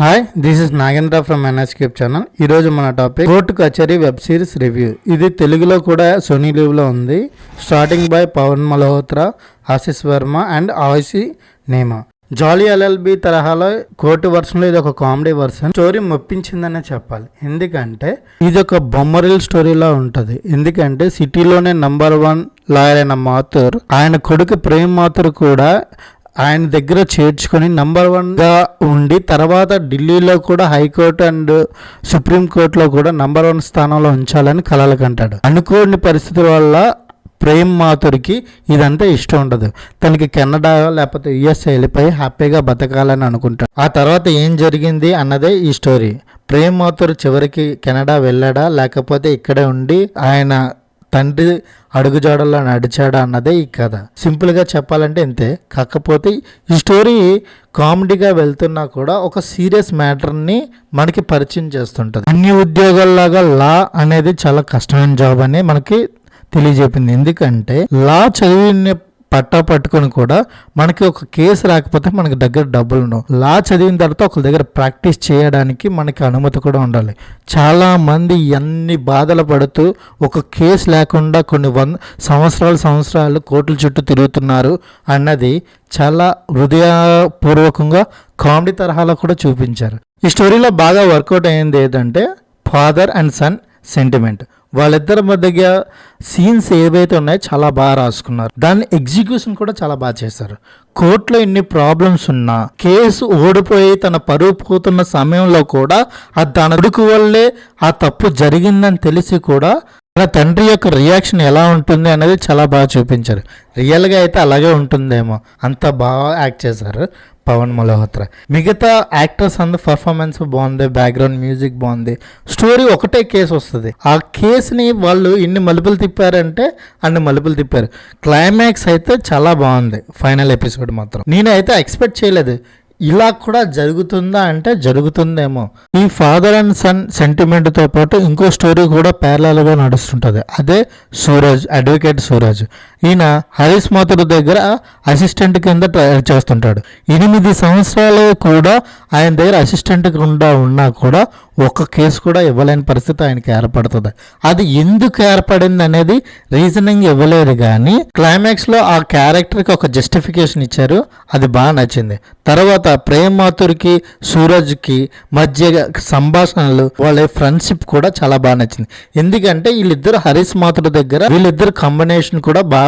Hi, this is Nagendra from ఎన్ఎస్కేప్ channel. ఈరోజు మన topic court Kachehri web series review. ఇది తెలుగులో కూడా సోనీ లీవ్లో ఉంది. Starting by Pavan Malhotra, Ashish Varma and Aayshi Nema. Jolly LLB తరహాలో కోర్టు వర్షన్లో ఇది ఒక కామెడీ వర్షన్. స్టోరీ మెప్పించిందనే చెప్పాలి. ఎందుకంటే ఇది ఒక బొమ్మరిల్ స్టోరీలా ఉంటుంది. ఎందుకంటే సిటీలోనే నంబర్ 1 లాయర్ అయిన మాథుర్, ఆయన కొడుకు ప్రేమ్ మాథుర్ కూడా ఆయన దగ్గర చేర్చుకొని నంబర్ 1గా ఉండి తర్వాత ఢిల్లీలో కూడా హైకోర్టు అండ్ సుప్రీంకోర్టులో కూడా నంబర్ 1 స్థానంలో ఉంచాలని కలలు కంటాడు. అనుకోని పరిస్థితుల వల్ల ప్రేమ్ మాథుర్కి ఇదంతా ఇష్టం ఉండదు. తనకి కెనడా లేకపోతే యుఎస్ఏ వెళ్ళిపోయి హ్యాపీగా బతకాలని అనుకుంటాడు. ఆ తర్వాత ఏం జరిగింది అన్నదే ఈ స్టోరీ. ప్రేమ్ మాథుర్ చివరికి కెనడా వెళ్ళాడా లేకపోతే ఇక్కడే ఉండి ఆయన తండ్రి అడుగుజాడల్లో నడిచాడా అన్నదే ఈ కథ. సింపుల్గా చెప్పాలంటే ఇంతే. కాకపోతే ఈ స్టోరీ కామెడీగా వెళ్తున్నా కూడా ఒక సీరియస్ మ్యాటర్ని మనకి పరిచయం చేస్తుంటుంది. అన్ని ఉద్యోగాల్లాగా లా అనేది చాలా కష్టమైన జాబ్ అని మనకి తెలియజెప్పింది. ఎందుకంటే లా చదివిన పట్టా పట్టుకొని కూడా మనకి ఒక కేసు రాకపోతే మనకి దగ్గర డబ్బులు ఉండవు. లా చదివిన తర్వాత ఒకరి దగ్గర ప్రాక్టీస్ చేయడానికి మనకి అనుమతి కూడా ఉండాలి. చాలామంది ఎన్ని బాధలు పడుతూ ఒక కేసు లేకుండా కొన్ని సంవత్సరాలు కోర్టుల చుట్టూ తిరుగుతున్నారు అన్నది చాలా హృదయపూర్వకంగా కామెడీ తరహాలో కూడా చూపించారు. ఈ స్టోరీలో బాగా వర్కౌట్ అయ్యింది ఏంటంటే ఫాదర్ అండ్ సన్ సెంటిమెంట్. వాళ్ళిద్దరి మధ్య సీన్స్ ఏవైతే ఉన్నాయో చాలా బాగా రాసుకున్నారు. దాన్ని ఎగ్జిక్యూషన్ కూడా చాలా బాగా చేశారు. కోర్టులో ఇన్ని ప్రాబ్లమ్స్ ఉన్నా కేసు ఓడిపోయి తన పరువు పోతున్న సమయంలో కూడా తన కొడుకు వల్లే ఆ తప్పు జరిగిందని తెలిసి కూడా తన తండ్రి యొక్క రియాక్షన్ ఎలా ఉంటుంది అనేది చాలా బాగా చూపించారు. రియల్గా అయితే అలాగే ఉంటుందేమో, అంత బాగా యాక్ట్ చేశారు పవన్ మల్హోత్రా. మిగతా యాక్టర్స్ అందరూ పర్ఫార్మెన్స్ బాగుంది, బ్యాక్గ్రౌండ్ మ్యూజిక్ బాగుంది. స్టోరీ ఒకటే కేసు వస్తుంది. ఆ కేసుని వాళ్ళు ఇన్ని మలుపులు తిప్పారంటే అన్ని మలుపులు తిప్పారు. క్లైమాక్స్ అయితే చాలా బాగుంది. ఫైనల్ ఎపిసోడ్ మాత్రం నేనైతే ఎక్స్పెక్ట్ చేయలేదు ఇలా కూడా జరుగుతుందా అంటే జరుగుతుందేమో. ఈ ఫాదర్ అండ్ సన్ సెంటిమెంట్తో పాటు ఇంకో స్టోరీ కూడా ప్యారలల్గా నడుస్తుంటుంది. అదే సూరజ్, అడ్వకేట్ సూరజ్. ఈయన హరీష్ మాథుర్ దగ్గర అసిస్టెంట్ కింద చేస్తుంటాడు. 8 సంవత్సరాలు కూడా ఆయన దగ్గర అసిస్టెంట్ కింద ఉన్నా కూడా ఒక్క కేసు కూడా ఇవ్వలేని పరిస్థితి ఆయనకి ఏర్పడుతుంది. అది ఎందుకు ఏర్పడింది అనేది రీజనింగ్ ఇవ్వలేదు, కానీ క్లైమాక్స్లో ఆ క్యారెక్టర్కి ఒక జస్టిఫికేషన్ ఇచ్చారు. అది బాగా నచ్చింది. తర్వాత ప్రేమ్ మాథుర్కి సూరజ్కి మధ్య సంభాషణలు, వాళ్ళ ఫ్రెండ్షిప్ కూడా చాలా బాగా నచ్చింది. ఎందుకంటే వీళ్ళిద్దరు హరీష్ మాథుర్ దగ్గర వీళ్ళిద్దరు కాంబినేషన్ కూడా బాగా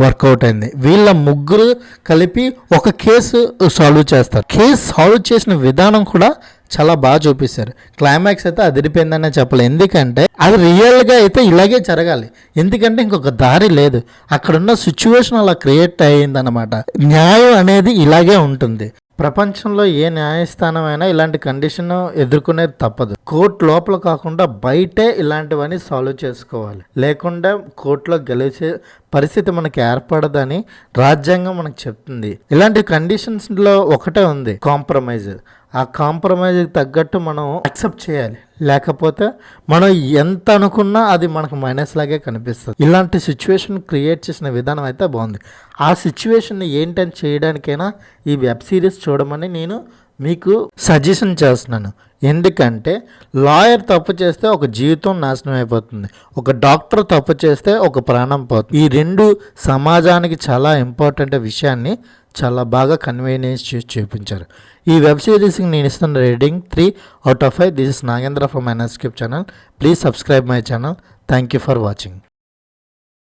వర్కౌట్ అయింది. వీళ్ళ ముగ్గురు కలిపి ఒక కేసు సాల్వ్ చేస్తారు. కేసు సాల్వ్ చేసిన విధానం కూడా చాలా బాగా చూపిస్తారు. క్లైమాక్స్ అయితే అదిరిపోయిందనే చెప్పలేదు. ఎందుకంటే అది రియల్గా అయితే ఇలాగే జరగాలి. ఎందుకంటే ఇంకొక దారి లేదు. అక్కడున్న సిచ్యువేషన్ అలా క్రియేట్ అయ్యిందనమాట. న్యాయం అనేది ఇలాగే ఉంటుంది. ప్రపంచంలో ఏ న్యాయస్థానం అయినా ఇలాంటి కండిషన్ ఎదుర్కొనేది తప్పదు. కోర్టు లోపల కాకుండా బయటే ఇలాంటివన్నీ సాల్వ్ చేసుకోవాలి. లేకుండా కోర్టులో గెలిచే పరిస్థితి మనకి ఏర్పడదని రాజ్యాంగం మనకు చెప్తుంది. ఇలాంటి కండిషన్స్లో ఒకటే ఉంది, కాంప్రమైజ్. ఆ కాంప్రమైజ్కి తగ్గట్టు మనం యాక్సెప్ట్ చేయాలి. లేకపోతే మనం ఎంత అనుకున్నా అది మనకు మైనస్ లాగే కనిపిస్తుంది. ఇలాంటి సిచ్యువేషన్ క్రియేట్ చేసిన విధానం అయితే బాగుంది. ఆ సిచ్యువేషన్ని ఏంటని చేయడానికైనా ఈ వెబ్ సిరీస్ చూడమని నేను మీకు సజెషన్ చేస్తున్నాను. ఎందుకంటే లాయర్ తప్పు చేస్తే ఒక జీవితం నాశనం అయిపోతుంది, ఒక డాక్టర్ తప్పు చేస్తే ఒక ప్రాణం పోతుంది. ఈ రెండు సమాజానికి చాలా ఇంపార్టెంట్ విషయాన్ని చాలా బాగా కన్వీనియన్స్ చేసి చూపించారు. ఈ వెబ్ సిరీస్కి నేను ఇస్తున్న rating 3/5. This is Nagendra from ఎన్ఎస్కేప్ channel. Please subscribe my channel. Thank you for watching.